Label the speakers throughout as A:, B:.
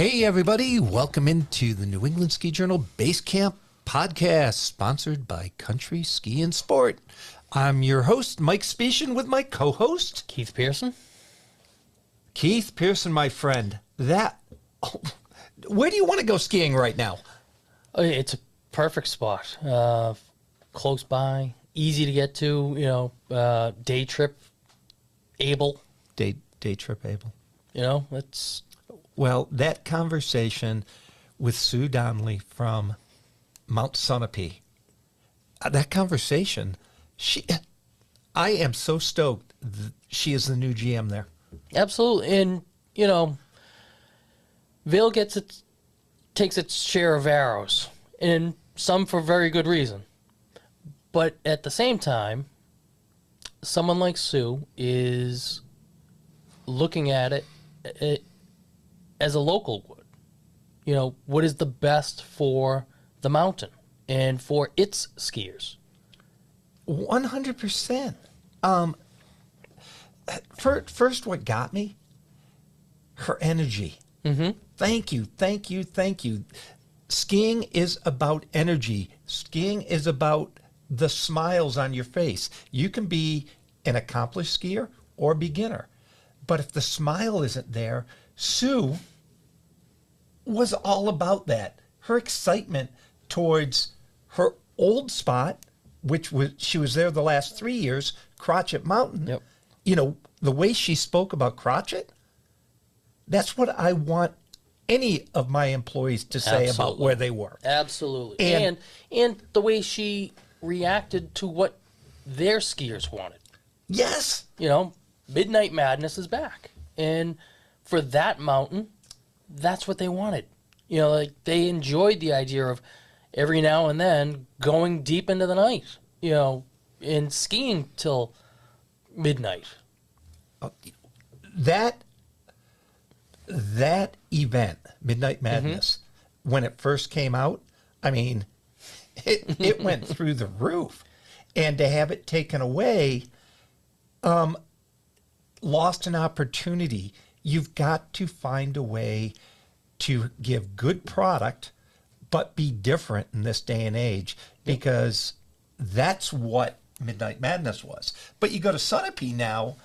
A: Hey, everybody. Welcome into the New England Ski Journal Basecamp Podcast, sponsored by Country Ski and Sport. I'm your host, Mike Specian, with my co-host,
B: Keith Pearson.
A: Keith Pearson, my friend. Where do you want to go skiing right now?
B: It's a perfect spot. Close by, easy to get to, day trip able.
A: Day trip able.
B: It's...
A: Well, that conversation with Sue Donnelly from Mount Sunapee, that conversation, I am so stoked she is the new GM there.
B: Absolutely. And, Vail takes its share of arrows, and some for very good reason. But at the same time, someone like Sue is looking at it as a local would. What is the best for the mountain and for its skiers?
A: 100%. First, what got me? Her energy.
B: Mm-hmm.
A: Thank you. Skiing is about energy. Skiing is about the smiles on your face. You can be an accomplished skier or beginner, but if the smile isn't there, Sue was all about that. Her excitement towards her old spot, she was there the last 3 years, Crotched Mountain.
B: Yep.
A: The way she spoke about Crotched, that's what I want any of my employees to say about where they were.
B: Absolutely. And the way she reacted to what their skiers wanted.
A: Yes.
B: Midnight Madness is back. And for that mountain, that's what they wanted. They enjoyed the idea of every now and then going deep into the night, and skiing till midnight.
A: That event, Midnight Madness, when it first came out, I mean, it went through the roof. And to have it taken away, lost an opportunity. You've got to find a way to give good product, but be different in this day and age, because that's what Midnight Madness was. But you go to Sunapee now,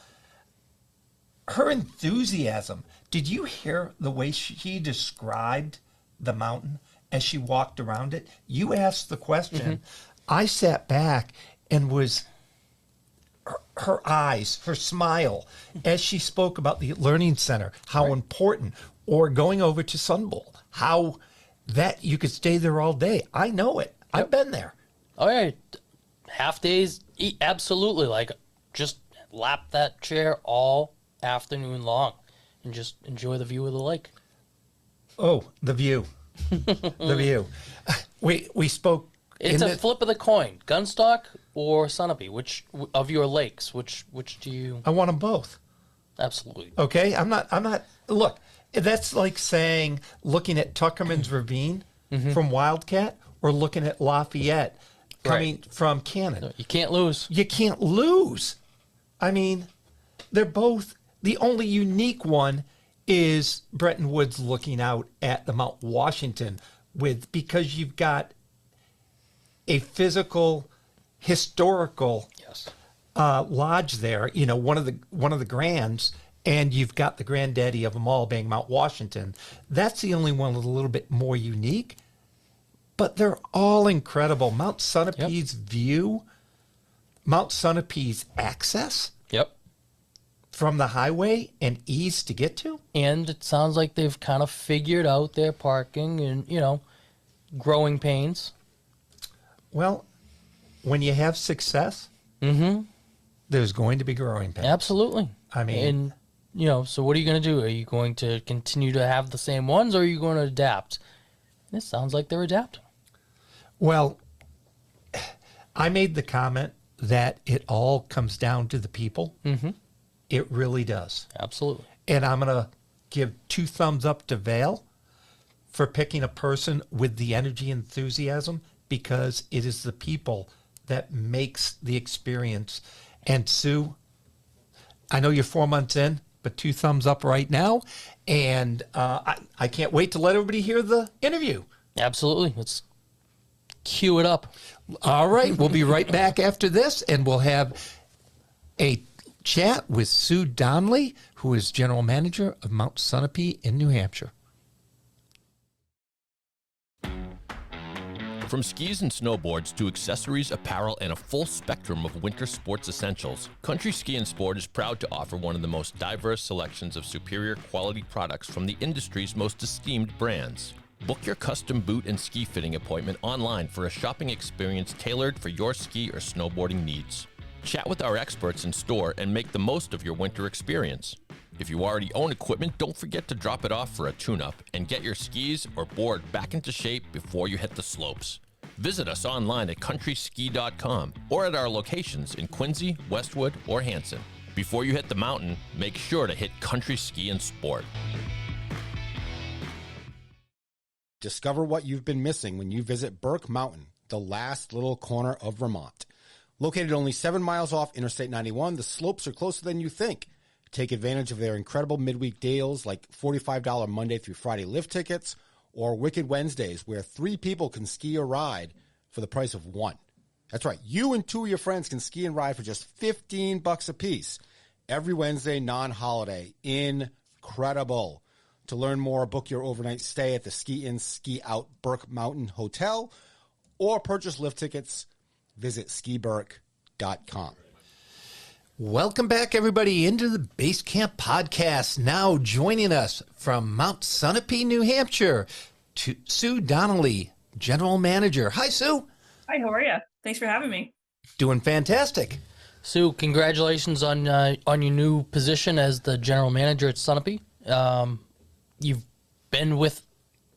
A: her enthusiasm. Did you hear the way she described the mountain as she walked around it? You asked the question. I sat back and her eyes, her smile, as she spoke about the Learning Center, how important, or going over to Sunbowl, how that you could stay there all day. I know it. Yep. I've been there.
B: All right. Half days, absolutely. Just lap that chair all afternoon long and just enjoy the view of the lake.
A: Oh, the view. The view. We spoke.
B: It's a flip of the coin. Gunstock or Sunapee? Which of your lakes? Which do you?
A: I want them both.
B: Absolutely.
A: Okay. I'm not. Look, that's like saying looking at Tuckerman's Ravine from Wildcat or looking at Lafayette coming from Cannon.
B: No, you can't lose.
A: You can't lose. I mean, they're both. The only unique one is Bretton Woods looking out at the Mount Washington because you've got a physical, historical lodge there. One of the grands, and you've got the granddaddy of them all being Mount Washington. That's the only one that's a little bit more unique, but they're all incredible. Mount Sunapee's view, Mount Sunapee's access.
B: Yep.
A: From the highway and ease to get to.
B: And it sounds like they've kind of figured out their parking and, growing pains.
A: Well, when you have success, there's going to be growing pains.
B: Absolutely.
A: I mean...
B: And, so what are you going to do? Are you going to continue to have the same ones, or are you going to adapt? It sounds like they're adapting.
A: Well, I made the comment that it all comes down to the people. It really does.
B: Absolutely.
A: And I'm going to give 2 thumbs up to Vail for picking a person with the energy and enthusiasm, because it is the people that makes the experience. And Sue, I know you're 4 months in, but 2 thumbs up right now. And I can't wait to let everybody hear the interview.
B: Absolutely. Let's cue it up.
A: All right. We'll be right back after this, and we'll have a chat with Sue Donnelly, who is general manager of Mount Sunapee in New Hampshire.
C: From skis and snowboards to accessories, apparel, and a full spectrum of winter sports essentials, Country Ski and Sport is proud to offer one of the most diverse selections of superior quality products from the industry's most esteemed brands. Book your custom boot and ski fitting appointment online for a shopping experience tailored for your ski or snowboarding needs. Chat with our experts in store and make the most of your winter experience. If you already own equipment, don't forget to drop it off for a tune-up and get your skis or board back into shape before you hit the slopes. Visit us online at countryski.com or at our locations in Quincy, Westwood, or Hanson. Before you hit the mountain, make sure to hit Country Ski and Sport.
D: Discover what you've been missing when you visit Burke Mountain, the last little corner of Vermont. Located only 7 miles off Interstate 91, the slopes are closer than you think. Take advantage of their incredible midweek deals like $45 Monday through Friday lift tickets or Wicked Wednesdays where 3 people can ski or ride for the price of 1. That's right. You and 2 of your friends can ski and ride for just $15 a piece every Wednesday, non-holiday. Incredible. To learn more, book your overnight stay at the Ski In, Ski Out Burke Mountain Hotel or purchase lift tickets. Visit skiburke.com.
A: Welcome back, everybody, into the Basecamp Podcast. Now joining us from Mount Sunapee, New Hampshire, to Sue Donnelly, General Manager. Hi, Sue.
E: Hi, how are you? Thanks for having me.
A: Doing fantastic.
B: Sue, congratulations on your new position as the General Manager at Sunapee. You've been with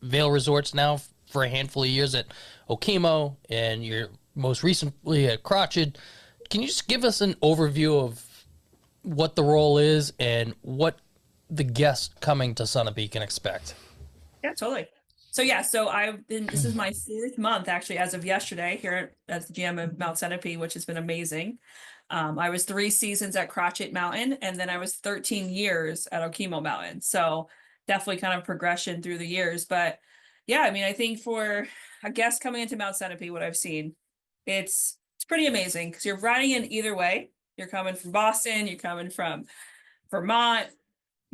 B: Vail Resorts now for a handful of years at Okemo, and you're most recently at Crotched. Can you just give us an overview of what the role is and what the guest coming to Sunapee can expect?
E: Yeah, totally. So I've been, this is my 4th month actually as of yesterday here as the GM of Mount Sunapee, which has been amazing. I was 3 seasons at Crotched Mountain, and then I was 13 years at Okemo Mountain. So definitely kind of progression through the years. But yeah, I mean, I think for a guest coming into Mount Sunapee, what I've seen, it's pretty amazing because you're riding in either way. You're coming from Boston, you're coming from Vermont,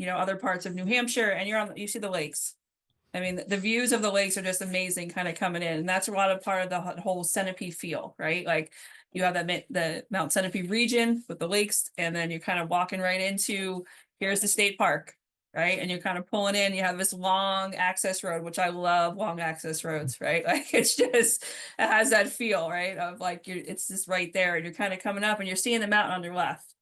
E: other parts of New Hampshire, and you see the lakes. I mean, the views of the lakes are just amazing kind of coming in. And that's a lot of part of the whole Sunapee feel, right? Like you have the Mount Sunapee region with the lakes, and then you're kind of walking right into, here's the state park, right? And you're kind of pulling in, you have this long access road, which I love long access roads, right? Like it has that feel, right? Of like, it's just right there, and you're kind of coming up and you're seeing the mountain on your left.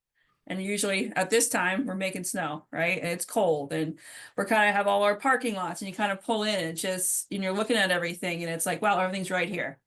E: And usually at this time we're making snow, right? And it's cold, and we're kind of have all our parking lots, and you kind of pull in and you're looking at everything, and it's like, wow, everything's right here.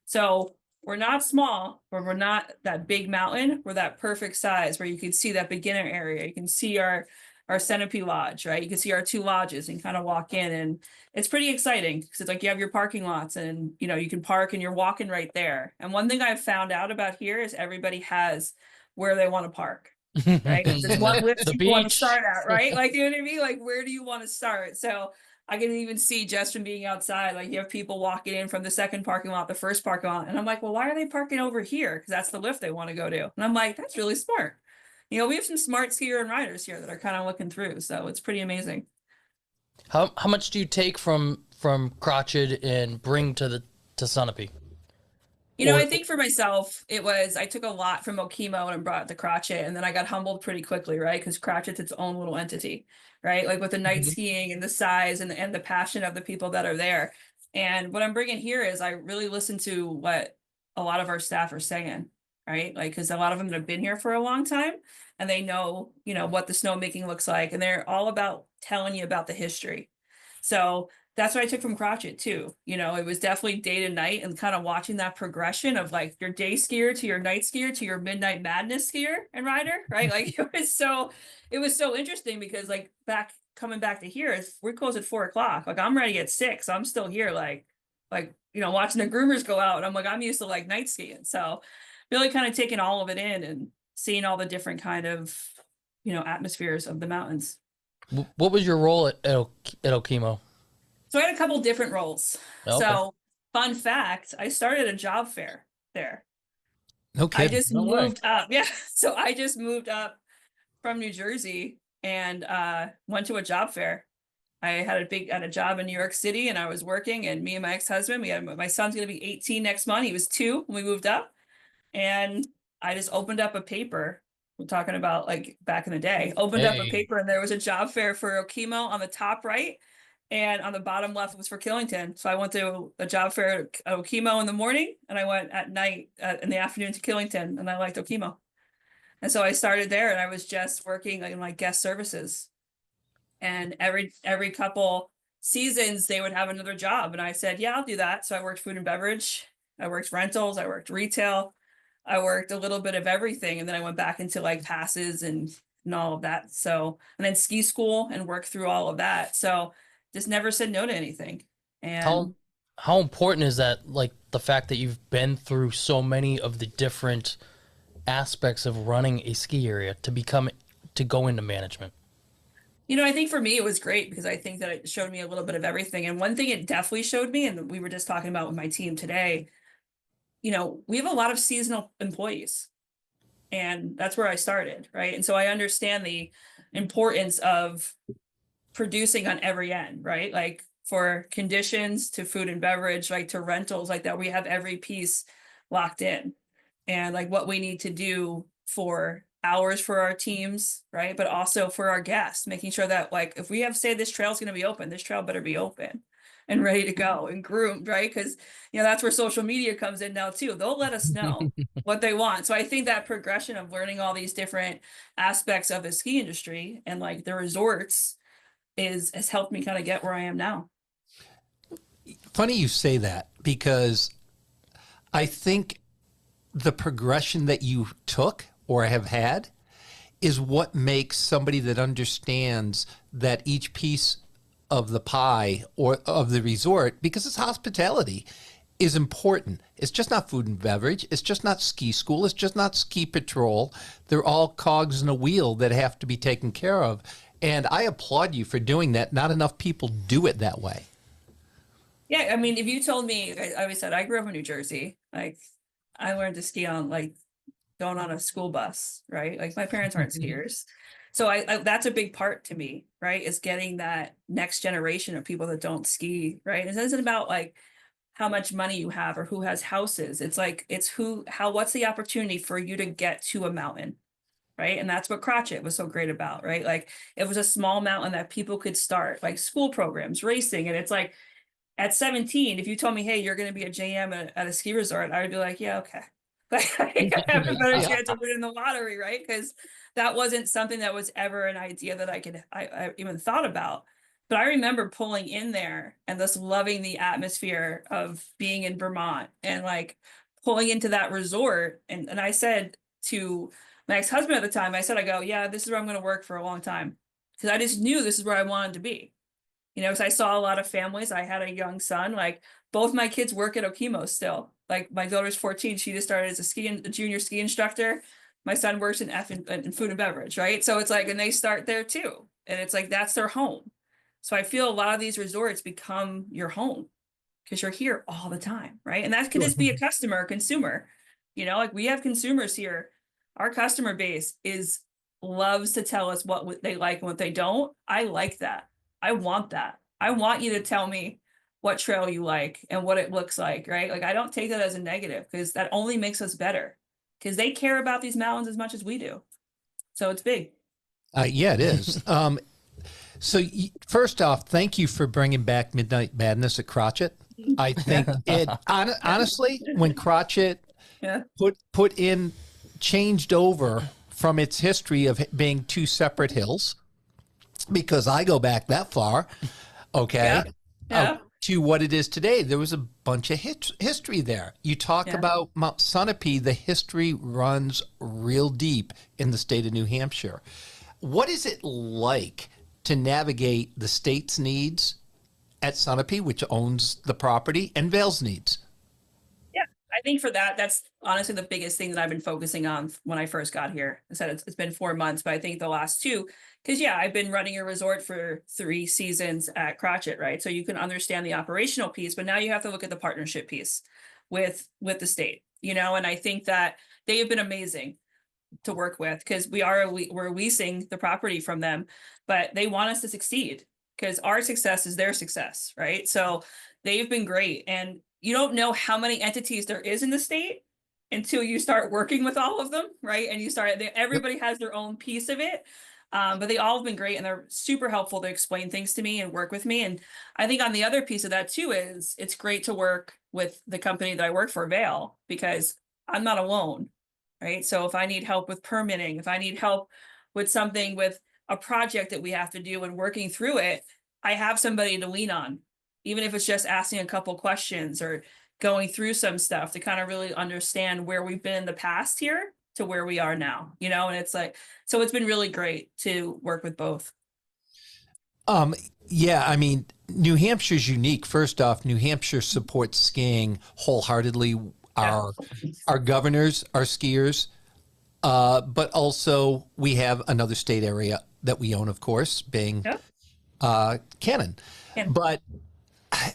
E: So we're not small, but we're not that big mountain. We're that perfect size where you can see that beginner area. You can see our Sunapee Lodge, right? You can see our 2 lodges and kind of walk in, and it's pretty exciting because it's like you have your parking lots, and you can park and you're walking right there. And one thing I've found out about here is everybody has where they want to park, right? There's one list you want to start at, right? Like, you know what I mean? Like, where do you want to start? So I can even see just from being outside, like you have people walking in from the second parking lot, the first parking lot, and I'm like, well, why are they parking over here? Because that's the lift they want to go to. And I'm like, that's really smart. We have some smart skier and riders here that are kind of looking through, so it's pretty amazing.
B: How much do you take from Crotched and bring to Sunapee?
E: I think for myself, I took a lot from Okemo and brought it to Crotched, and then I got humbled pretty quickly, right? Because Crotched's its own little entity, right? Like with the night skiing and the size and the passion of the people that are there. And what I'm bringing here is I really listen to what a lot of our staff are saying, right? Like, because a lot of them have been here for a long time, and they know, what the snowmaking looks like, and they're all about telling you about the history. So that's what I took from Crotched too. It was definitely day to night and kind of watching that progression of like your day skier to your night skier to your midnight madness skier and rider, right? Like it was so interesting because like coming back to here, we're closed at 4:00. Like I'm ready at 6. I'm still here, like watching the groomers go out. And I'm like, I'm used to like night skiing. So really kind of taking all of it in and seeing all the different kind of atmospheres of the mountains.
B: What was your role at Okemo?
E: So I had a couple different roles.
B: Okay.
E: So fun fact, I started a job fair there.
A: No kidding.
E: I just
B: No way.
E: moved up. Yeah. So I just moved up from New Jersey and went to a job fair. I had a job in New York City, and I was working, and me and my ex-husband, my son's going to be 18 next month. He was 2 when we moved up, and I just opened up a paper. We're talking about like back in the day, opened up a paper, and there was a job fair for Okemo on the top right, and on the bottom left was for Killington. So I went to a job fair at Okemo in the morning, and I went at night in the afternoon to Killington, and I liked Okemo. And so I started there, and I was just working in like guest services. And every couple seasons they would have another job, and I said, yeah, I'll do that. So I worked food and beverage, I worked rentals, I worked retail, I worked a little bit of everything, and then I went back into like passes and all of that. So, and then ski school and worked through all of that. So just never said no to anything. And
B: how important is that, like the fact that you've been through so many of the different aspects of running a ski area to go into management?
E: I think for me, it was great because I think that it showed me a little bit of everything. And one thing it definitely showed me, and we were just talking about with my team today, we have a lot of seasonal employees, and that's where I started. Right. And so I understand the importance of producing on every end, right? Like for conditions to food and beverage, like to rentals, like that, we have every piece locked in, and like what we need to do for hours for our teams, right? But also for our guests, making sure that like if we have say this trail is going to be open, this trail better be open and ready to go and groomed, right? Because that's where social media comes in now too. They'll let us know what they want. So I think that progression of learning all these different aspects of the ski industry and like the resorts has helped me kind of get where I am now.
A: Funny you say that, because I think the progression that you took or have had is what makes somebody that understands that each piece of the pie or of the resort, because it's hospitality, is important. It's just not food and beverage. It's just not ski school. It's just not ski patrol. They're all cogs in a wheel that have to be taken care of. And I applaud you for doing that. Not enough people do it that way.
E: Yeah. I mean, if you told me, I always said, I grew up in New Jersey. Like I learned to ski on like going on a school bus, right? Like my parents aren't skiers. So I that's a big part to me, right? Is getting that next generation of people that don't ski, right? It isn't about like how much money you have or who has houses. It's like, what's the opportunity for you to get to a mountain, right? And that's what Crotched was so great about, right? Like it was a small mountain that people could start, like school programs, racing. And it's like at 17, if you told me, hey, you're going to be a GM at a ski resort, I would be like, yeah, okay. I have a better chance of winning the lottery, right? Because that wasn't something that was ever an idea that I even thought about. But I remember pulling in there and just loving the atmosphere of being in Vermont and like pulling into that resort. And I said to my ex-husband at the time, I go, yeah, this is where I'm going to work for a long time. Because I just knew this is where I wanted to be. Because I saw a lot of families. I had a young son, like both my kids work at Okemo still. Like my daughter's 14. She just started as a junior ski instructor. My son works in food and beverage, right? So it's like, and they start there too. And it's like, that's their home. So I feel a lot of these resorts become your home because you're here all the time, right? And that could just be a customer or consumer. Like we have consumers here. Our customer base loves to tell us what they like and what they don't. I like that. I want that. I want you to tell me what trail you like and what it looks like, right? Like I don't take that as a negative because that only makes us better because they care about these mountains as much as we do. So it's big.
A: Yeah, it is. So first off, thank you for bringing back Midnight Madness at Crotched. I think it honestly, when Crotched changed over from its history of being two separate hills, because I go back that far, okay, to what it is today. There was a bunch of history there. You talk about Mount Sunapee, the history runs real deep in the state of New Hampshire. What is it like to navigate the state's needs at Sunapee, which owns the property, and Vail's needs?
E: Yeah, think for that, that's honestly the biggest thing that I've been focusing on when I first got here. I said it's been 4 months, but I think the last two, because yeah, I've been running a resort for 3 seasons at Crotched, right? So you can understand the operational piece, but now you have to look at the partnership piece with the state, and I think that they have been amazing to work with, because we're leasing the property from them, but they want us to succeed because our success is their success, right? So they've been great. And you don't know how many entities there is in the state until you start working with all of them, right? And everybody has their own piece of it. But they all have been great, and they're super helpful to explain things to me and work with me. And I think on the other piece of that too is it's great to work with the company that I work for, Vail, because I'm not alone, right? So if I need help with permitting, if I need help with something with a project that we have to do and working through it, I have somebody to lean on, even if it's just asking a couple questions or going through some stuff to kind of really understand where we've been in the past here to where we are now, and it's like, so it's been really great to work with both.
A: Yeah, I mean, New Hampshire's unique. First off, New Hampshire supports skiing wholeheartedly. Our governors are skiers, but also we have another state area that we own, of course, being Cannon.
E: Yeah.
A: But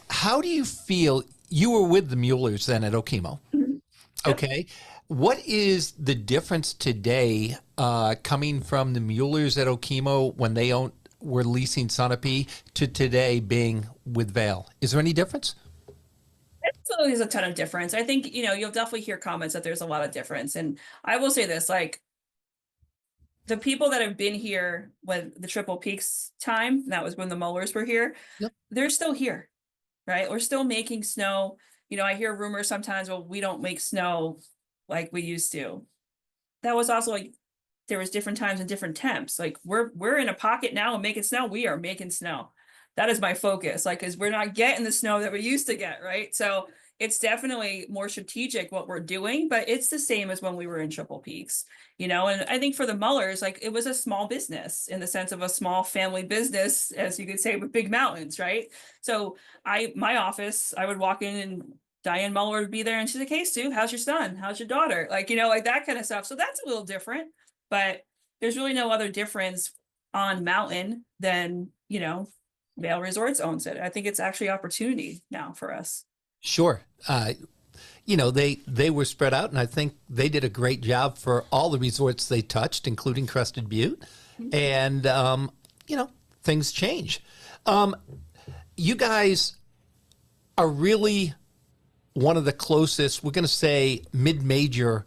A: how do you feel? You were with the Muellers then at Okemo.
E: Mm-hmm. Yep.
A: Okay. What is the difference today coming from the Muellers at Okemo when they were leasing Sunapee to today being with Vail? Is there any difference?
E: Absolutely, there's a ton of difference. I think, you'll definitely hear comments that there's a lot of difference. And I will say this, like, the people that have been here when the Triple Peaks time, that was when the Muellers were here,
A: Yep.
E: They're still here, right? We're still making snow. I hear rumors sometimes, well, we don't make snow like we used to. That was also like, there was different times and different temps. Like we're in a pocket now and making snow. We are making snow. That is my focus. Like, cause we're not getting the snow that we used to get. Right. So it's definitely more strategic what we're doing, but it's the same as when we were in Triple Peaks, and I think for the Muellers, like it was a small business in the sense of a small family business, as you could say, with big mountains. Right. So my office, I would walk in and Diane Muller would be there and she's like, "Hey Sue, how's your son? How's your daughter?" Like, like that kind of stuff. So that's a little different, but there's really no other difference on mountain than, Vail Resorts owns it. I think it's actually opportunity now for us.
A: Sure. They were spread out, and I think they did a great job for all the resorts they touched, including Crested Butte. And, things change. You guys are really one of the closest, we're going to say, mid-major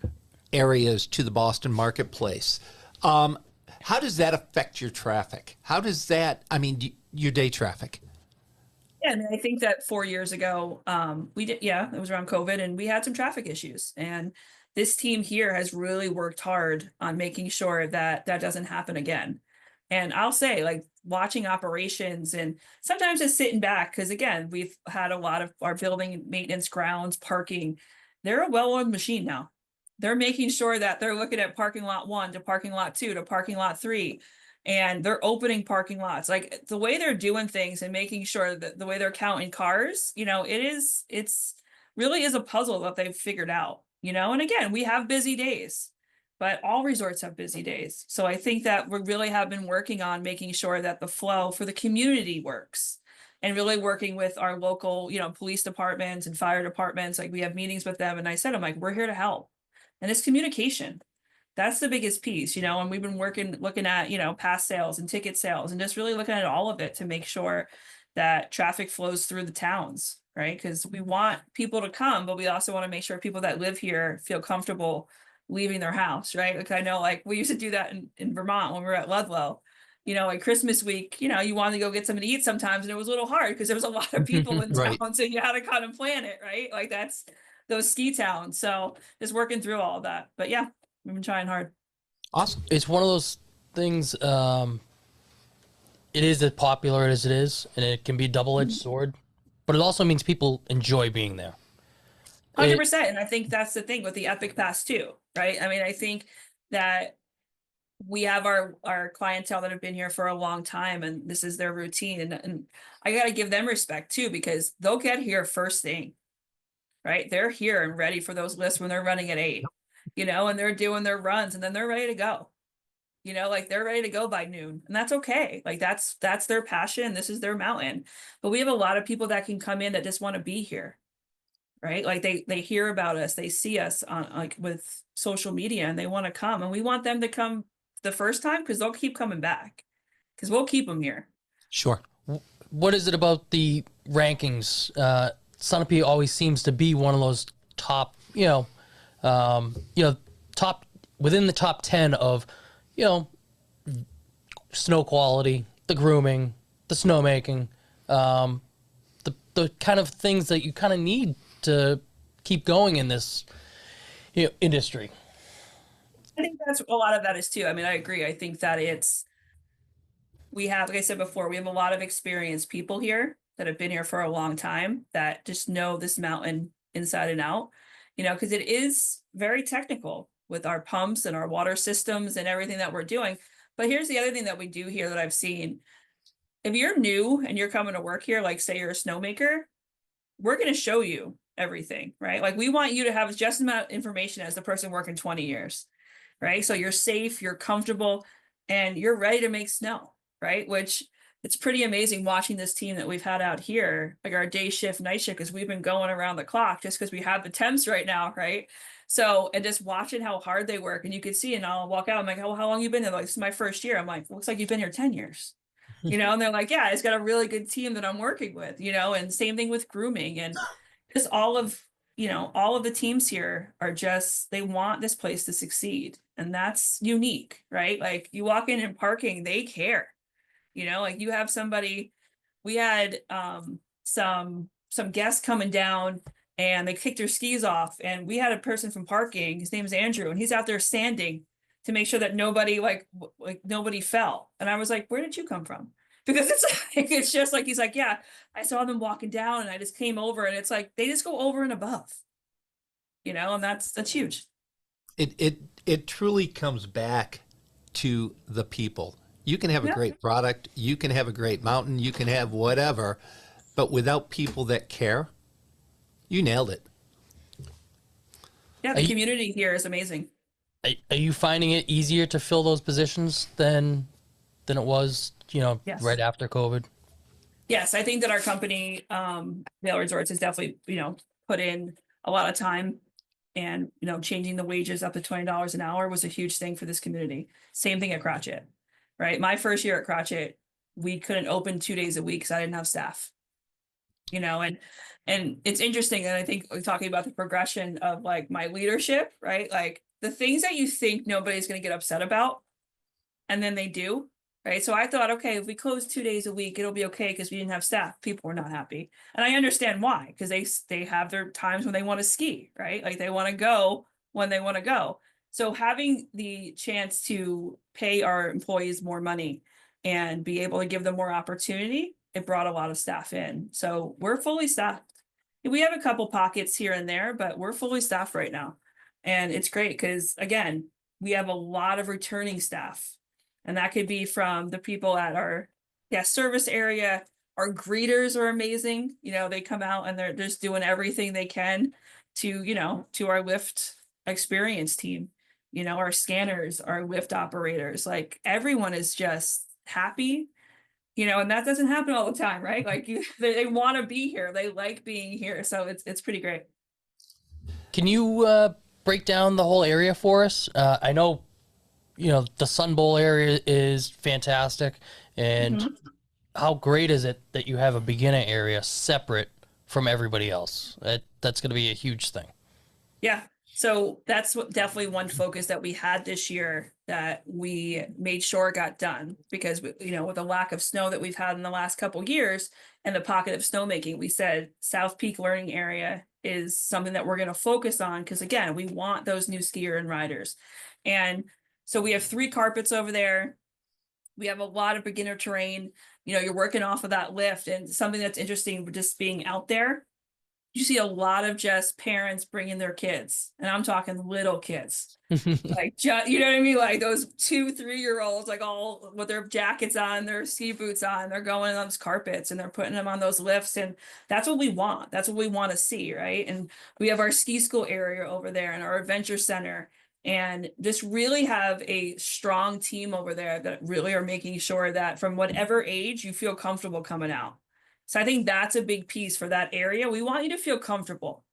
A: areas to the Boston marketplace. How does that affect your traffic? Your day traffic?
E: Yeah, and I think that 4 years ago, it was around COVID, and we had some traffic issues. And this team here has really worked hard on making sure that that doesn't happen again. And I'll say, like, watching operations and sometimes just sitting back, because again, we've had a lot of our building maintenance, grounds, parking. They're a well-oiled machine now. They're making sure that they're looking at parking lot 1 to parking lot 2 to parking lot 3. And they're opening parking lots, like the way they're doing things and making sure that the way they're counting cars, it's really is a puzzle that they've figured out, and again, we have busy days, but all resorts have busy days. So I think that we really have been working on making sure that the flow for the community works and really working with our local, police departments and fire departments. Like we have meetings with them. And I said, I'm like, we're here to help. And it's communication. That's the biggest piece, and we've been looking at, pass sales and ticket sales and just really looking at all of it to make sure that traffic flows through the towns, right? Because we want people to come, but we also want to make sure people that live here feel comfortable leaving their house, right? Like I know, like we used to do that in Vermont when we were at Ludlow, like Christmas week, you wanted to go get something to eat sometimes, and it was a little hard because there was a lot of people in
A: Right.
E: town, so you had to kind of plan it, right? Like that's those ski towns. So just working through all of that. But yeah, we've been trying hard.
B: Awesome. It's one of those things. It is as popular as it is, and it can be a double-edged sword, but it also means people enjoy being there.
E: 100%. And I think that's the thing with the Epic Pass too, right? I mean, I think that we have our clientele that have been here for a long time, and this is their routine. And I got to give them respect too, because they'll get here first thing. right? They're here and ready for those lifts when they're running at 8, and they're doing their runs and then they're ready to go. Like they're ready to go by noon, and that's okay. Like that's their passion. This is their mountain. But we have a lot of people that can come in that just want to be here, right? Like they hear about us, they see us on like with social media, and they want to come, and we want them to come the first time because they'll keep coming back because we'll keep them here.
A: Sure.
B: What is it about the rankings? Sunapee always seems to be one of those top, top within the top 10 of, snow quality, the grooming, the snowmaking, the kind of things that you kind of need to keep going in this industry.
E: I think that's a lot of that is too. I mean, I agree. I think that we have, like I said before, we have a lot of experienced people here that have been here for a long time that just know this mountain inside and out, because it is very technical with our pumps and our water systems and everything that we're doing. But here's the other thing that we do here that I've seen. If you're new and you're coming to work here, like say you're a snowmaker, we're going to show you everything, right? Like we want you to have just as much information as the person working 20 years, right? So you're safe, you're comfortable, and you're ready to make snow, right? Which it's pretty amazing watching this team that we've had out here, like our day shift, night shift, because we've been going around the clock just because we have the temps right now, right? So, and just watching how hard they work, and you could see, and I'll walk out, I'm like, oh, how long you been there? Like, this is my first year. I'm like, looks like you've been here 10 years, and they're like, yeah, it's got a really good team that I'm working with, and same thing with grooming, and just all of the teams here are just, they want this place to succeed. And that's unique, right? Like you walk in and parking, they care, like you have somebody, we had some guests coming down and they kicked their skis off, and we had a person from parking, his name is Andrew, and he's out there sanding to make sure that nobody like nobody fell. And I was like, where did you come from? Because it's just like, he's like, yeah, I saw them walking down and I just came over, and it's like, they just go over and above, and that's huge.
A: It truly comes back to the people. You can have a great product, you can have a great mountain, you can have whatever, but without people that care, you nailed it.
E: Yeah, the community here is amazing.
B: Are you finding it easier to fill those positions than it was,
E: Yes.
B: right after COVID?
E: Yes, I think that our company, Vail Resorts, has definitely, put in a lot of time, and, changing the wages up to $20 an hour was a huge thing for this community. Same thing at Crotched, right? My first year at Crotched, we couldn't open 2 days a week because I didn't have staff, and it's interesting. And I think we're talking about the progression of like my leadership, right? Like the things that you think nobody's going to get upset about, and then they do. Right. So I thought, okay, if we close 2 days a week, it'll be okay because we didn't have staff. People were not happy. And I understand why, because they have their times when they want to ski, right? Like they want to go when they want to go. So having the chance to pay our employees more money and be able to give them more opportunity, it brought a lot of staff in. So we're fully staffed. We have a couple pockets here and there, but we're fully staffed right now. And it's great because, again, we have a lot of returning staff. And that could be from the people at our guest service area. Our greeters are amazing. They come out and they're just doing everything they can to our lift experience team. Our scanners, our lift operators, like everyone is just happy, and that doesn't happen all the time, right? Like they want to be here. They like being here. So it's pretty great.
B: Can you break down the whole area for us? I know, the Sunbowl area is fantastic. And how great is it that you have a beginner area separate from everybody else? That's going to be a huge thing.
E: Yeah. So that's definitely one focus that we had this year that we made sure got done, because with the lack of snow that we've had in the last couple of years and the pocket of snowmaking, we said South Peak Learning Area is something that we're going to focus on, because again, we want those new skier and riders. And so we have 3 carpets over there. We have a lot of beginner terrain. You're working off of that lift, and something that's interesting just being out there you see a lot of just parents bringing their kids, and I'm talking little kids, like just, you know what I mean, like those 2-3-year-olds, like all with their jackets on, their ski boots on, they're going on those carpets and they're putting them on those lifts, and that's what we want. That's what we want to see, right? And we have our ski school area over there and our adventure center, and just really have a strong team over there that really are making sure that from whatever age you feel comfortable coming out. So I think that's a big piece for that area. We want you to feel comfortable,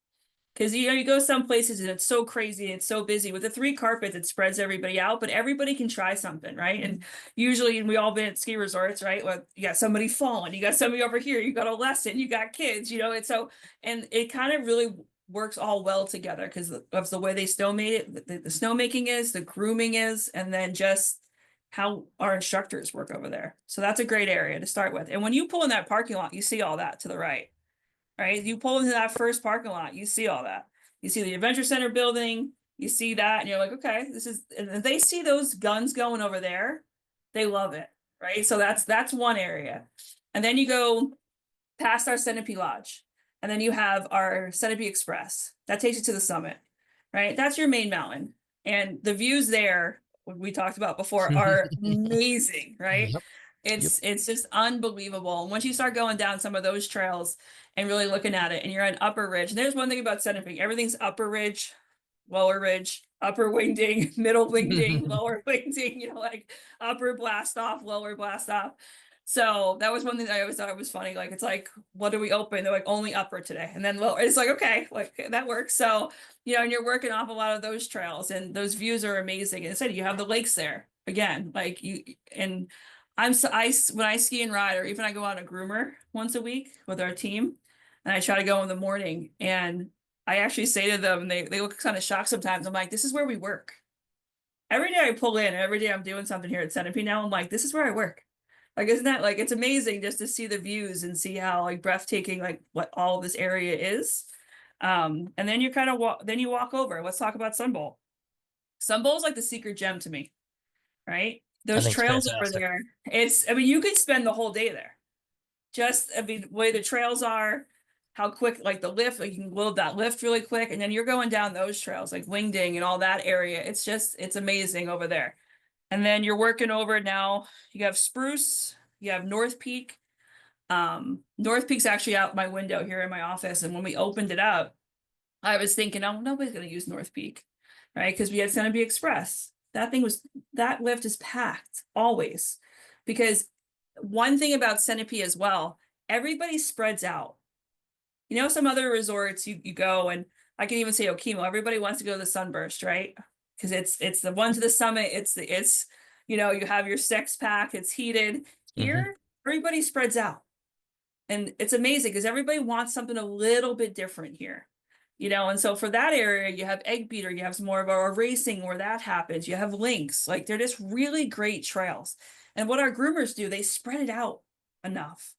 E: because you go some places and it's so crazy, it's so busy. With the 3 carpets, it spreads everybody out, but everybody can try something, right? And usually we all been at ski resorts, right? Well, you got somebody falling, you got somebody over here, you got a lesson, you got kids, it's so, and it kind of really works all well together because of the way they snowmade it, the snowmaking is, the grooming is, and then just how our instructors work over there. So that's a great area to start with. And when you pull in that parking lot, you see all that to the right. Right? You pull into that first parking lot, you see all that. You see the Adventure Center building, you see that, and you're like, okay, this is, and they see those guns going over there, they love it, right? So that's one area. And then you go past our Sunapee Lodge, and then you have our Sunapee Express. That takes you to the summit, right? That's your main mountain. And the views there, we talked about before, are amazing, right?
A: Yep.
E: It's just unbelievable. And once you start going down some of those trails and really looking at it, and you're on upper ridge, and there's one thing about Sunapee, everything's upper ridge, lower ridge, upper wingding, middle wingding, lower wingding, like upper blast off, lower blast off. So that was one thing that I always thought was funny. Like, it's like, what do we open? They're like, only upper today. And then lower. It's like, okay, like that works. So, and you're working off a lot of those trails, and those views are amazing. And I said, you have the lakes there again, like and when I ski and ride, or even I go on a groomer once a week with our team, and I try to go in the morning, and I actually say to them, they look kind of shocked sometimes. I'm like, this is where we work. Every day I pull in, every day I'm doing something here at Sunapee now, I'm like, this is where I work. Like, isn't that, like, it's amazing just to see the views and see how like breathtaking, like what all of this area is. And then you kind of walk over. Let's talk about Sunbowl. Sunbowl is like the secret gem to me, right? Those trails over there. You could spend the whole day there. The way the trails are, how quick, like the lift, like you can load that lift really quick. And then you're going down those trails, like wingding and all that area. It's amazing over there. And then you're working over now. You have Spruce, you have North Peak. North Peak's actually out my window here in my office. And when we opened it up, I was thinking, oh, nobody's going to use North Peak, right? Because we had Sunapee Express. That lift is packed always. Because one thing about Sunapee as well, everybody spreads out. Some other resorts you go, and I can even say Okemo, everybody wants to go to the Sunburst, right? Because it's the one to the summit. You have your 6-pack, it's heated. Here, everybody spreads out. And it's amazing because everybody wants something a little bit different here. And so for that area, you have Egg Beater, you have some more of our racing where that happens. You have links, like they're just really great trails. And what our groomers do, they spread it out enough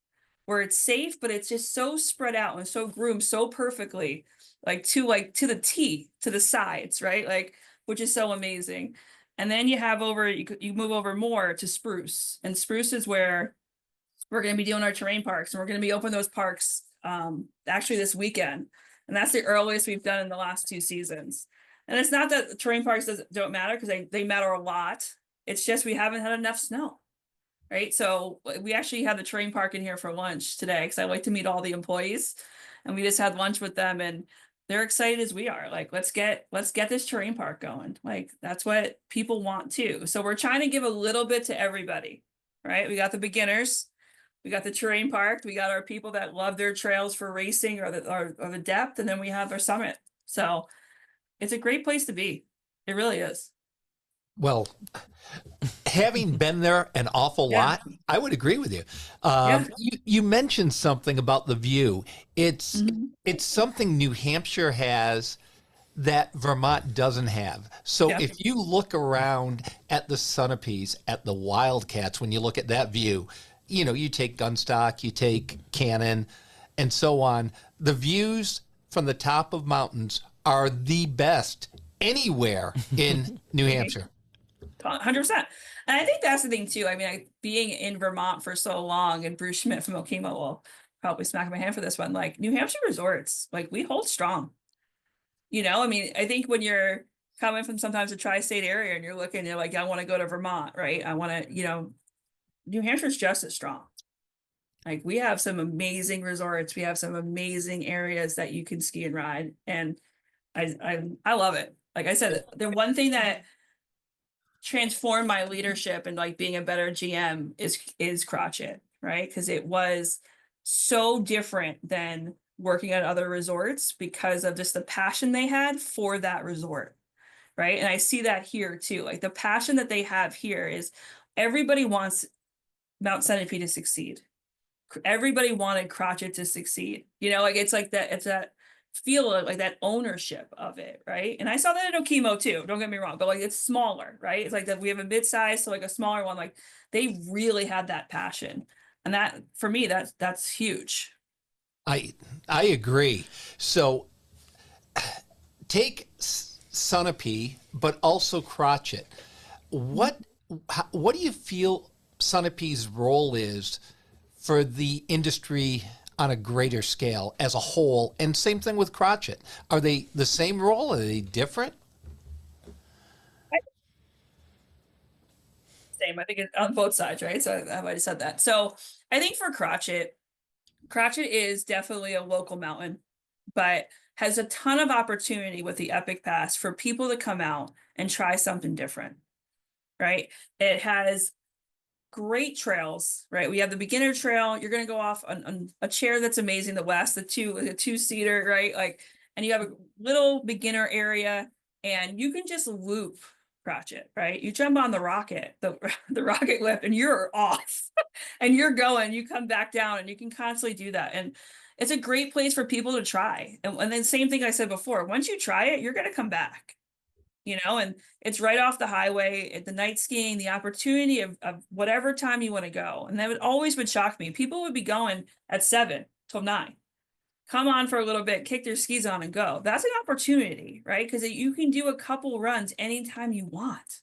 E: where it's safe, but it's just so spread out and so groomed so perfectly, to the T, to the sides, right? Like, which is so amazing. And then you have you move over more to Spruce, and Spruce is where we're going to be doing our terrain parks, and we're going to be opening those parks actually this weekend. And that's the earliest we've done in the last 2 seasons. And it's not that the terrain parks don't matter, because they matter a lot. It's just we haven't had enough snow, right? So we actually had the terrain park in here for lunch today, because I like to meet all the employees, and we just had lunch with them, and they're excited as we are. Like, let's get this terrain park going. Like, that's what people want too. So we're trying to give a little bit to everybody, right? We got the beginners. We got the terrain park. We got our people that love their trails for racing or the depth. And then we have our summit. So it's a great place to be. It really is.
A: Well, having been there an awful lot, I would agree with you. You mentioned something about the view. It's something New Hampshire has that Vermont doesn't have. So if you look around at the Sunapees, at the Wildcats, when you look at that view, you take Gunstock, you take Cannon, and so on. The views from the top of mountains are the best anywhere in New Hampshire.
E: 100%. And I think that's the thing too. I mean, being in Vermont for so long, and Bruce Schmidt from Okemo will probably smacking my hand for this one. Like New Hampshire resorts, like we hold strong. I mean, I think when you're coming from sometimes a tri-state area and you're looking, you're like, I want to go to Vermont, right? I want to, New Hampshire's just as strong. Like we have some amazing resorts. We have some amazing areas that you can ski and ride. And I love it. Like I said, the one thing that transformed my leadership and like being a better GM is Crotched, right? Because it was so different than working at other resorts because of just the passion they had for that resort, right? And I see that here too. Like the passion that they have here is everybody wants Mount Sunapee to succeed. Everybody wanted Crotched to succeed. Like it's like that, it's that feel like that ownership of it, right? And I saw that at Okemo too, don't get me wrong, but like it's smaller, right? It's like that we have a mid-size, so like a smaller one, like they really had that passion. And that for me, that's huge.
A: I agree. So take Sunapee, but also Crotched. What do you feel Sunapee's role is for the industry on a greater scale as a whole? And same thing with Crotched. Are they the same role? Are they different?
E: Same. I think it's on both sides, right? So I've already said that. So I think for Crotched is definitely a local mountain, but has a ton of opportunity with the Epic Pass for people to come out and try something different, right? It has great trails, right? We have the beginner trail. You're going to go off on a chair that's amazing. The West, the two-seater, right? Like, and you have a little beginner area and you can just loop Crotched, right? You jump on the rocket, the rocket lift, and you're off and you're going, you come back down and you can constantly do that. And it's a great place for people to try. And then same thing I said before, once you try it, you're going to come back. And it's right off the highway at the night skiing, the opportunity of whatever time you want to go. And that would shock me. People would be going at 7 till 9, come on for a little bit, kick their skis on and go. That's an opportunity, right? Because you can do a couple runs anytime you want,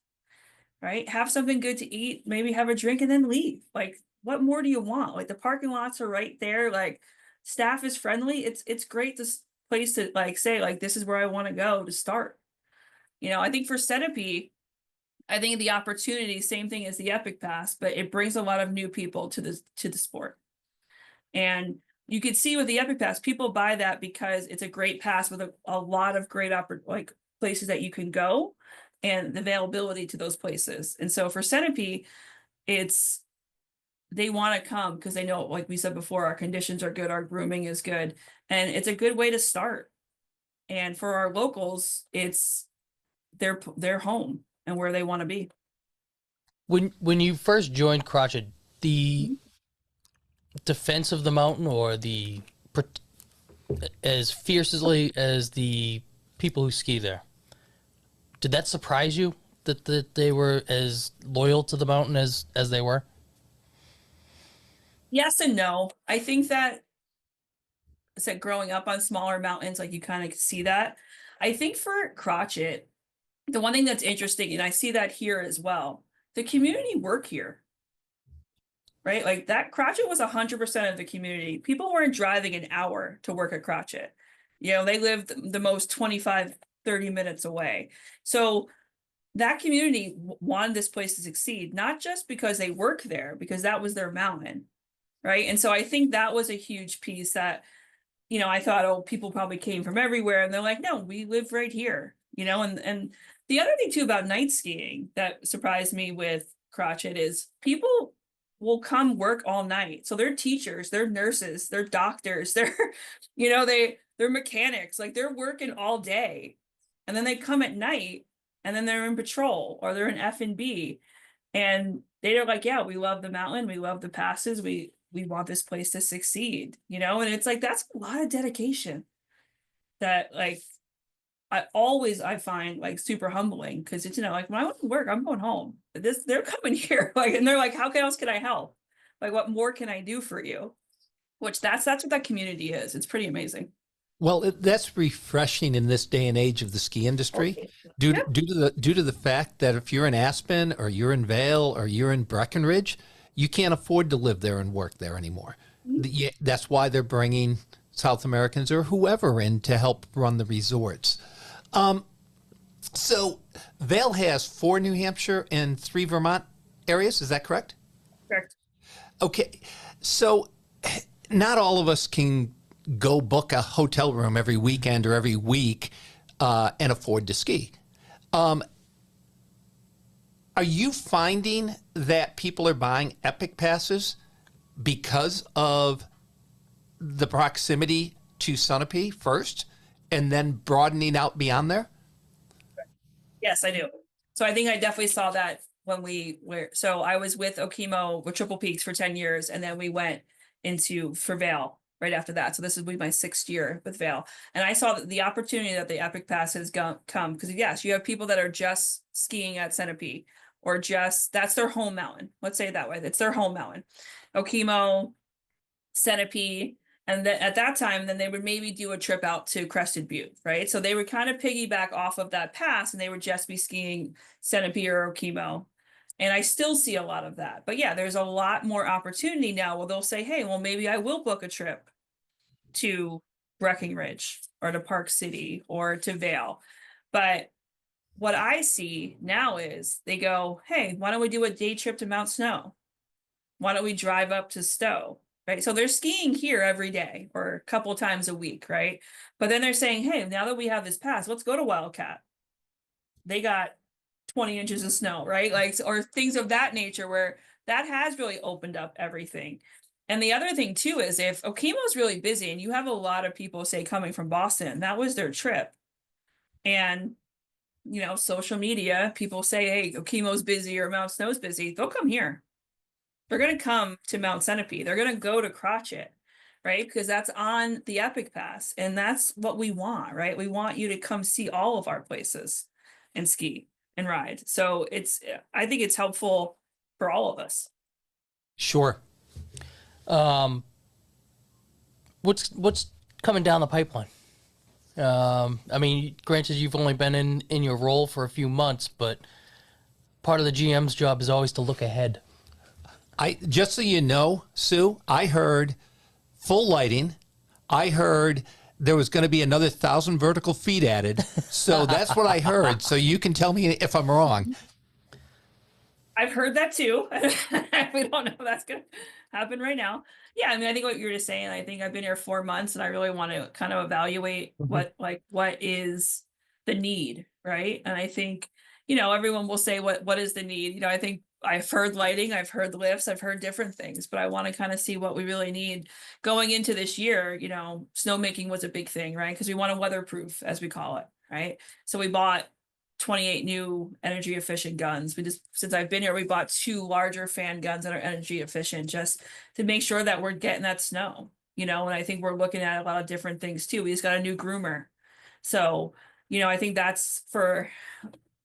E: right? Have something good to eat, maybe have a drink and then leave. Like, what more do you want? Like the parking lots are right there. Like staff is friendly. It's great, this place to like say, like, this is where I want to go to start. I think for Sunapee, I think the opportunity, same thing as the Epic Pass, but it brings a lot of new people to the sport. And you could see with the Epic Pass, people buy that because it's a great pass with a lot of great places that you can go and the availability to those places. And so for Sunapee, they want to come because they know, like we said before, our conditions are good, our grooming is good, and it's a good way to start. And for our locals, it's their home and where they want to be.
B: When you first joined Crotched, the defense of the mountain or as fiercely as the people who ski there, did that surprise you that they were as loyal to the mountain as they were?
E: Yes and no. I think that it's like growing up on smaller mountains, like you kind of see that. I think for Crotched, the one thing that's interesting, and I see that here as well, the community work here, right? Like that Crotched was 100% of the community. People weren't driving an hour to work at Crotched. They lived the most 25, 30 minutes away. So that community wanted this place to succeed, not just because they work there, because that was their mountain, right? And so I think that was a huge piece that, I thought, oh, people probably came from everywhere. And they're like, no, we live right here, and the other thing too about night skiing that surprised me with Crotched is people will come work all night. So they're teachers, they're nurses, they're doctors, they're mechanics, like they're working all day. And then they come at night and then they're in patrol or they're in F&B. And they're like, yeah, we love the mountain, we love the passes, we want this place to succeed, and it's like that's a lot of dedication that like I find like super humbling because it's, like when I want to work, I'm going home. They're coming here, like, and they're like, how else can I help? Like, what more can I do for you? Which that's what that community is. It's pretty amazing.
A: Well, that's refreshing in this day and age of the ski industry, due to the fact that if you're in Aspen or you're in Vail or you're in Breckenridge, you can't afford to live there and work there anymore. That's why they're bringing South Americans or whoever in to help run the resorts. So Vail has 4 New Hampshire and 3 Vermont areas. Is that correct?
E: Correct.
A: Okay. So not all of us can go book a hotel room every weekend or every week and afford to ski. Are you finding that people are buying Epic passes because of the proximity to Sunapee first and then broadening out beyond there?
E: Yes, I do. So I think I definitely saw that when so I was with Okemo with Triple Peaks for 10 years, and then we went for Vail right after that. So this will be my 6th year with Vail. And I saw the opportunity that the Epic Pass has come, because yes, you have people that are just skiing at Sunapee, or that's their home mountain. Let's say it that way. It's their home mountain. Okemo, Sunapee, and then at that time, then they would maybe do a trip out to Crested Butte, right? So they would kind of piggyback off of that pass, and they would just be skiing Sunapee or Okemo. And I still see a lot of that. But yeah, there's a lot more opportunity now where they'll say, hey, well, maybe I will book a trip to Breckenridge or to Park City or to Vail. But what I see now is they go, hey, why don't we do a day trip to Mount Snow? Why don't we drive up to Stowe? Right. So they're skiing here every day or a couple times a week. Right. But then they're saying, hey, now that we have this pass, let's go to Wildcat. They got 20 inches of snow, right? Like, or things of that nature, where that has really opened up everything. And the other thing too is, if Okemo's really busy and you have a lot of people, say, coming from Boston, that was their trip. And, social media, people say, hey, Okemo's busy or Mount Snow's busy, they'll come here. They're going to come to Mount Sunapee. They're going to go to Crotched, right? Because that's on the Epic Pass. And that's what we want, right? We want you to come see all of our places and ski and ride. So I think it's helpful for all of us.
A: Sure.
B: What's coming down the pipeline? Granted, you've only been in your role for a few months, but part of the GM's job is always to look ahead.
A: Just so you know, Sue, I heard full lighting. I heard there was going to be another 1,000 vertical feet added. So that's what I heard. So you can tell me if I'm wrong.
E: I've heard that too. We don't know if that's going to happen right now. Yeah, I think what you're just saying, I think I've been here 4 months, and I really want to kind of evaluate what is the need, right? And I think, everyone will say, what is the need? I think I've heard lighting, I've heard lifts, I've heard different things, but I want to kind of see what we really need going into this year. Snowmaking was a big thing, right? Because we want to weatherproof, as we call it, right? So we bought 28 new energy efficient guns. Since I've been here, we bought 2 larger fan guns that are energy efficient, just to make sure that we're getting that snow, and I think we're looking at a lot of different things too. We just got a new groomer. So, I think that's for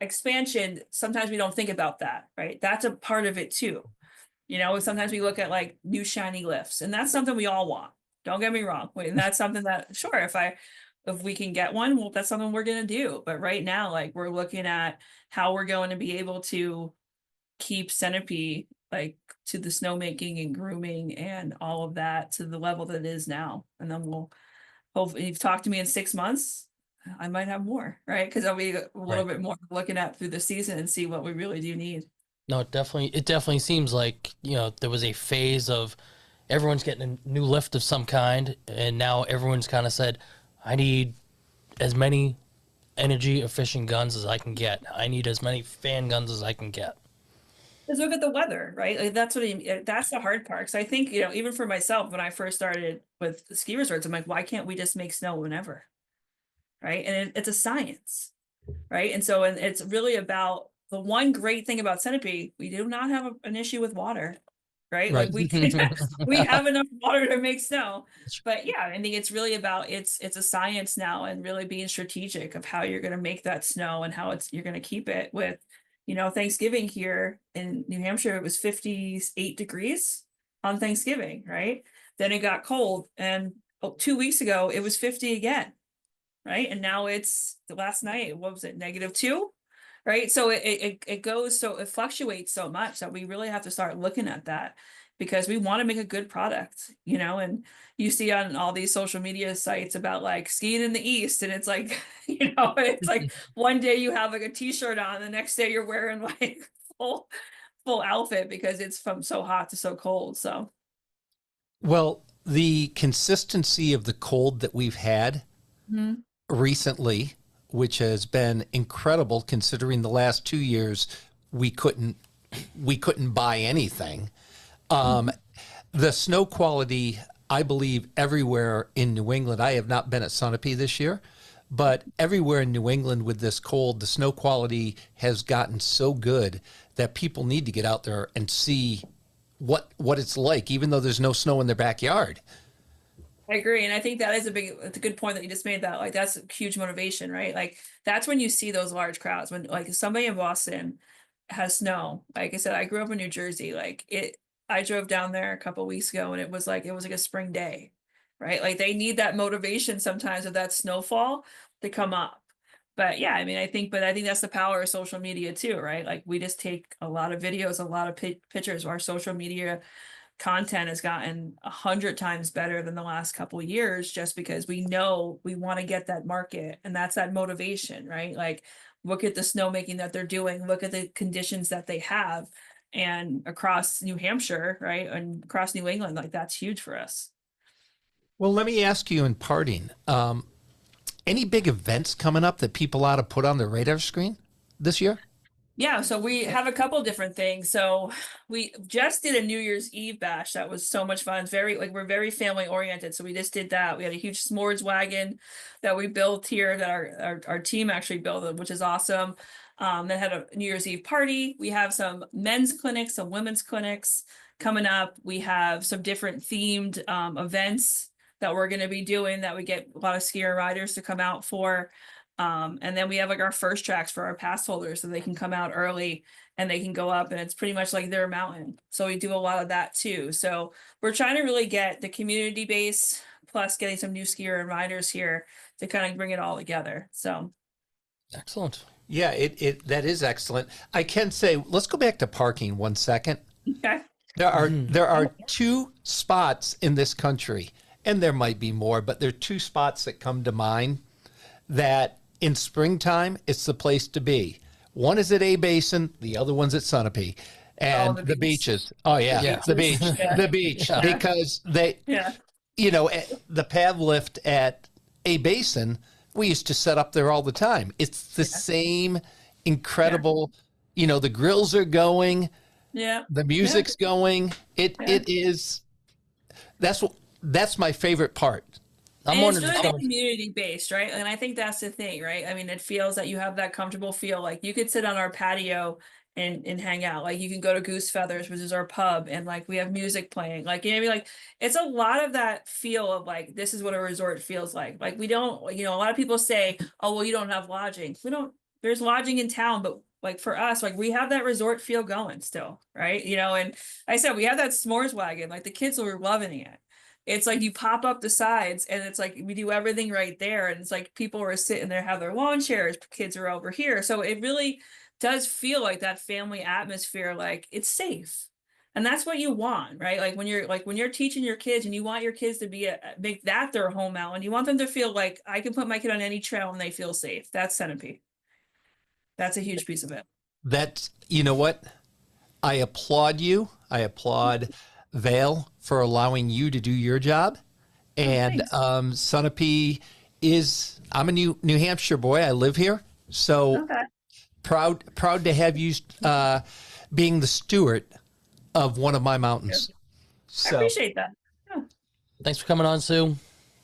E: expansion. Sometimes we don't think about that, right? That's a part of it too. Sometimes we look at new shiny lifts, and that's something we all want. Don't get me wrong. And that's something that, sure, if we can get one, well, that's something we're going to do. But right now, we're looking at how we're going to be able to keep Sunapee, to the snowmaking and grooming and all of that to the level that it is now. And then we'll hopefully, you've talked to me in 6 months, I might have more, right? Because I'll be a little bit more looking at through the season and see what we really do need.
B: No, it definitely seems like, there was a phase of everyone's getting a new lift of some kind, and now everyone's kind of said, I need as many energy efficient guns as I can get. I need as many fan guns as I can get.
E: Let's look at the weather, right? That's that's the hard part. Because I think, even for myself, when I first started with the ski resorts, I'm like, why can't we just make snow whenever? Right. And it's a science. Right. And so, it's really about the one great thing about Sunapee, we do not have an issue with water. Right. We have enough water to make snow. But yeah, I think it's really about it's a science now, and really being strategic of how you're going to make that snow and how you're going to keep it. With, Thanksgiving here in New Hampshire, it was 58 degrees on Thanksgiving. Right. Then it got cold, and 2 weeks ago it was 50 again. Right. And now it's last night, what was it, -2? right? So it goes, so it fluctuates so much that we really have to start looking at that, because we want to make a good product, and you see on all these social media sites about like skiing in the East, and it's like, it's like one day you have like a t-shirt on, the next day you're wearing like full outfit because it's from so hot to so cold. So,
A: well, the consistency of the cold that we've had recently, which has been incredible considering the last 2 years we couldn't buy anything. The snow quality, I believe, everywhere in New England. I have not been at Sunapee this year, but everywhere in New England with this cold, the snow quality has gotten so good that people need to get out there and see what it's like, even though there's no snow in their backyard.
E: I agree. And I think that is it's a good point that you just made, that like, that's a huge motivation, right? Like that's when you see those large crowds, when like somebody in Boston has snow. Like I said, I grew up in New Jersey. I drove down there a couple of weeks ago and it was like a spring day, right? Like they need that motivation sometimes of that snowfall to come up. But yeah, I mean, I think that's the power of social media too, right? Like we just take a lot of videos, a lot of pictures. Our social media content has gotten 100 times better than the last couple of years, just because we know we want to get that market, and that's that motivation, right? Like look at the snowmaking that they're doing, look at the conditions that they have, and across New Hampshire, right, and across New England, like that's huge for us.
A: Well, let me ask you in parting, any big events coming up that people ought to put on their radar screen this year?
E: Yeah, so we have a couple different things. So we just did a New Year's Eve bash that was so much fun. It's we're very family oriented. So we just did that. We had a huge s'mores wagon that we built here, that our team actually built, which is awesome. That had a New Year's Eve party. We have some men's clinics, some women's clinics coming up. We have some different themed events that we're going to be doing that we get a lot of skier riders to come out for. And then we have like our first tracks for our pass holders, so they can come out early and they can go up, and it's pretty much like their mountain. So we do a lot of that too. So we're trying to really get the community base plus getting some new skier and riders here to kind of bring it all together. So
B: excellent.
A: Yeah, that is excellent. I can say, let's go back to parking 1 second.
E: Okay.
A: There are two spots in this country, and there might be more, but there are two spots that come to mind that in springtime, it's the place to be. One is at A Basin, the other one's at Sunapee. And the beaches. Oh, yeah. The beach. Yeah. The beach. Yeah. Because they, the pad lift at A Basin, we used to set up there all the time. It's the same incredible, the grills are going.
E: Yeah.
A: The music's going. It is, that's my favorite part.
E: It's really community based, right? And I think that's the thing, right? I mean, it feels that you have that comfortable feel. Like you could sit on our patio and hang out. Like you can go to Goose Feathers, which is our pub, and like we have music playing. Like, like it's a lot of that feel of like, this is what a resort feels like. Like we don't, a lot of people say, oh, well, you don't have lodging. There's lodging in town, but like for us, like we have that resort feel going still, right? And I said, we have that s'mores wagon, like the kids were loving it. It's like you pop up the sides and it's like we do everything right there. And it's like people are sitting there, have their lawn chairs, kids are over here. So it really does feel like that family atmosphere, like it's safe. And that's what you want, right? Like when you're teaching your kids and you want your kids to make that their home out, and you want them to feel like I can put my kid on any trail and they feel safe. That's Sunapee. That's a huge piece of it.
A: That's, you know what? I applaud you. I applaud Vail for allowing you to do your job. And Sunapee I'm a New Hampshire boy. I live here. So proud to have you being the steward of one of my mountains. So,
E: I appreciate that. Yeah.
B: Thanks for coming on, Sue.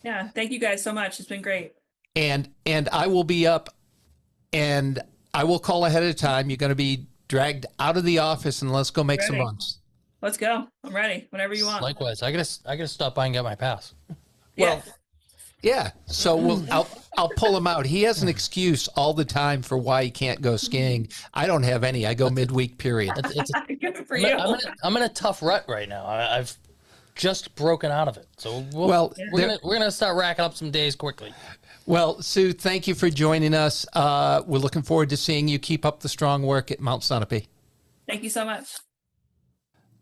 E: Yeah, thank you guys so much. It's been great.
A: And I will be up, and I will call ahead of time. You're going to be dragged out of the office, and let's go make some runs.
E: Let's go. I'm ready. Whenever you want.
B: Likewise. I gotta stop by and get my pass.
A: Well, yeah. So I'll pull him out. He has an excuse all the time for why he can't go skiing. I don't have any. I go midweek period.
E: Good for you.
B: I'm in a tough rut right now. I've just broken out of it. So we're gonna start racking up some days quickly.
A: Well, Sue, thank you for joining us. We're looking forward to seeing you keep up the strong work at Mount Sunapee.
E: Thank you so much.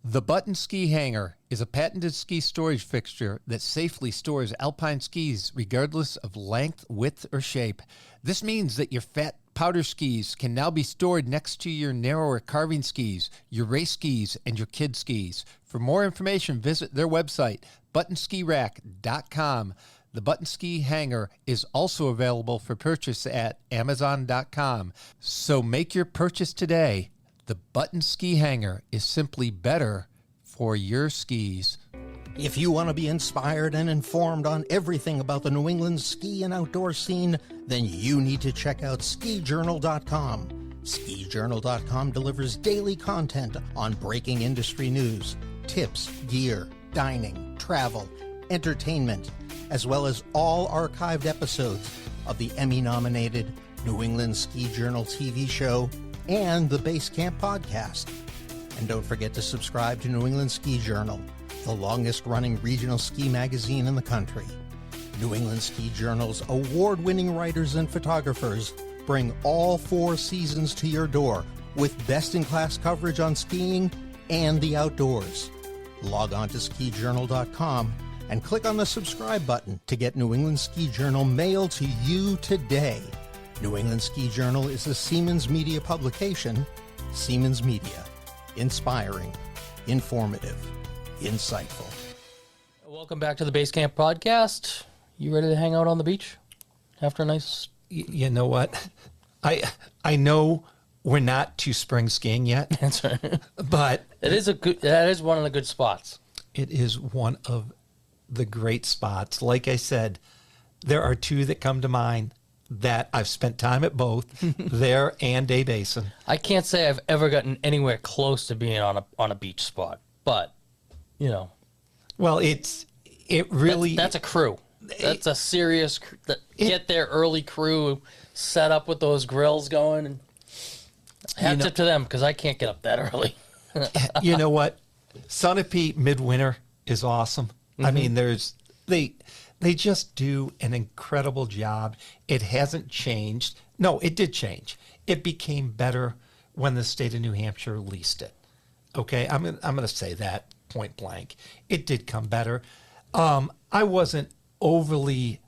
A: The Button Ski Hanger is a patented ski storage fixture that safely stores alpine skis regardless of length, width, or shape. This means that your fat powder skis can now be stored next to your narrower carving skis, your race skis, and your kid skis. For more information, visit their website, buttonskirack.com. The Button Ski Hanger is also available for purchase at amazon.com. So make your purchase today. The Button Ski Hanger is simply better for your skis.
F: If you want to be inspired and informed on everything about the New England ski and outdoor scene, then you need to check out skijournal.com. Skijournal.com delivers daily content on breaking industry news, tips, gear, dining, travel, entertainment, as well as all archived episodes of the Emmy-nominated New England Ski Journal TV show and the Basecamp Podcast. And don't forget to subscribe to New England Ski Journal, the longest-running regional ski magazine in the country. New England Ski Journal's award-winning writers and photographers bring all 4 seasons to your door with best-in-class coverage on skiing and the outdoors. Log on to skijournal.com and click on the subscribe button to get New England Ski Journal mailed to you today. New England Ski Journal is a Siemens Media publication. Siemens Media. Inspiring, informative, insightful.
B: Welcome back to the Basecamp Podcast. You ready to hang out on the beach after a nice...
A: You know what? I know we're not to spring skiing yet.
B: That's right.
A: But
B: That is one of the good spots.
A: it is one of the great spots. Like I said, there are 2 that come to mind that I've spent time at both, there and Day Basin.
B: I can't say I've ever gotten anywhere close to being on a beach spot, but you know,
A: Well, it really
B: that's a crew. That's a serious get there early crew, set up with those grills going, and hats up to them because I can't get up that early.
A: You know what? Sunapee midwinter is awesome. I mean, they just do an incredible job. It hasn't changed. No, it did change. It became better when the state of New Hampshire leased it. Okay, I'm gonna say that point blank. It did come better. I wasn't overly,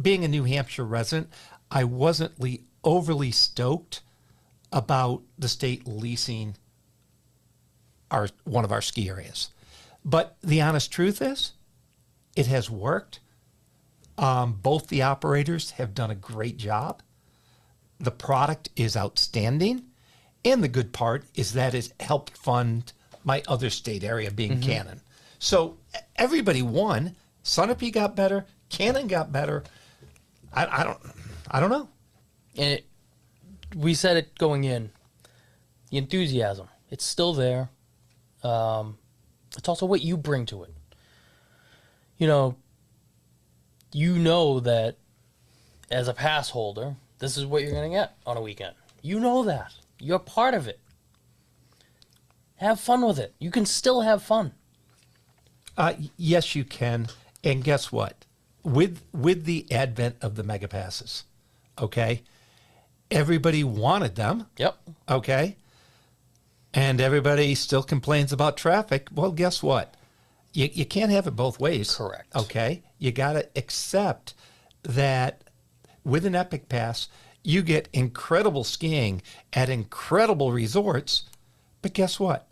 A: being a New Hampshire resident, I wasn't overly stoked about the state leasing one of our ski areas. But the honest truth is, it has worked. Both the operators have done a great job. The product is outstanding. And the good part is that it helped fund my other state area being Cannon. So everybody won. Sunapee got better. Cannon got better. I don't know.
B: And we said it going in. The enthusiasm, it's still there. It's also what you bring to it. You know that as a pass holder, this is what you're going to get on a weekend. You know that. You're part of it. Have fun with it. You can still have fun.
A: Yes, you can. And guess what? With the advent of the mega passes, okay, everybody wanted them.
B: Yep.
A: Okay. And everybody still complains about traffic. Well, guess what? You can't have it both ways.
B: Correct.
A: Okay. You got to accept that with an Epic Pass, you get incredible skiing at incredible resorts. But guess what?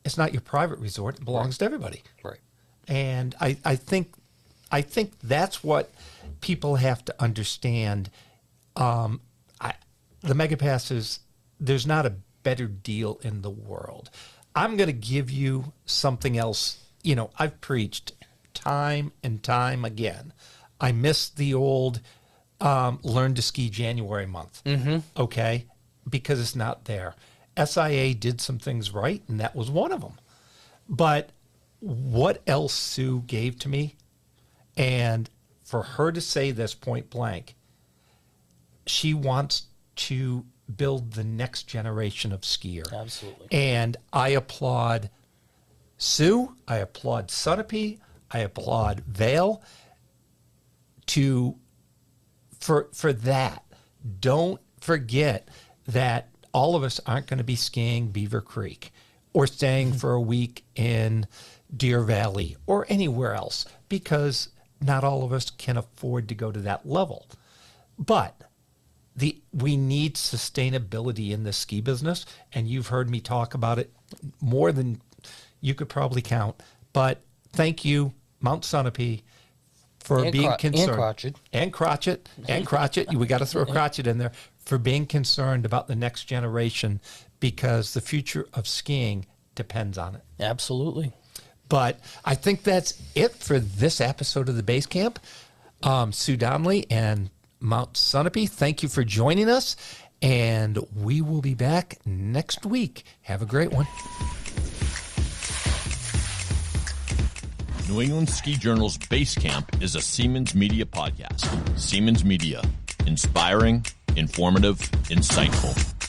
A: It's not your private resort. It belongs to everybody.
B: Right.
A: And I think that's what people have to understand. The mega passes, there's not a better deal in the world. I'm going to give you something else. I've preached time and time again. I miss the old learn to ski January month. Okay, because it's not there. SIA did some things right, and that was one of them. But what else Sue gave to me, and for her to say this point blank, she wants to build the next generation of skier.
B: Absolutely.
A: And I applaud Sue, I applaud Sunapee, I applaud Vail to for that, don't forget that all of us aren't going to be skiing Beaver Creek or staying for a week in Deer Valley or anywhere else, because not all of us can afford to go to that level. But we need sustainability in the ski business, and you've heard me talk about it more than you could probably count. But thank you, Mount Sunapee, for being concerned. And Crotched. We got to throw Crotched in there, for being concerned about the next generation, because the future of skiing depends on it.
B: Absolutely.
A: But I think that's it for this episode of the Basecamp. Sue Donnelly and Mount Sunapee, thank you for joining us, and we will be back next week. Have a great one.
C: New England Ski Journal's Basecamp is a Siemens Media podcast. Siemens Media. Inspiring, informative, insightful.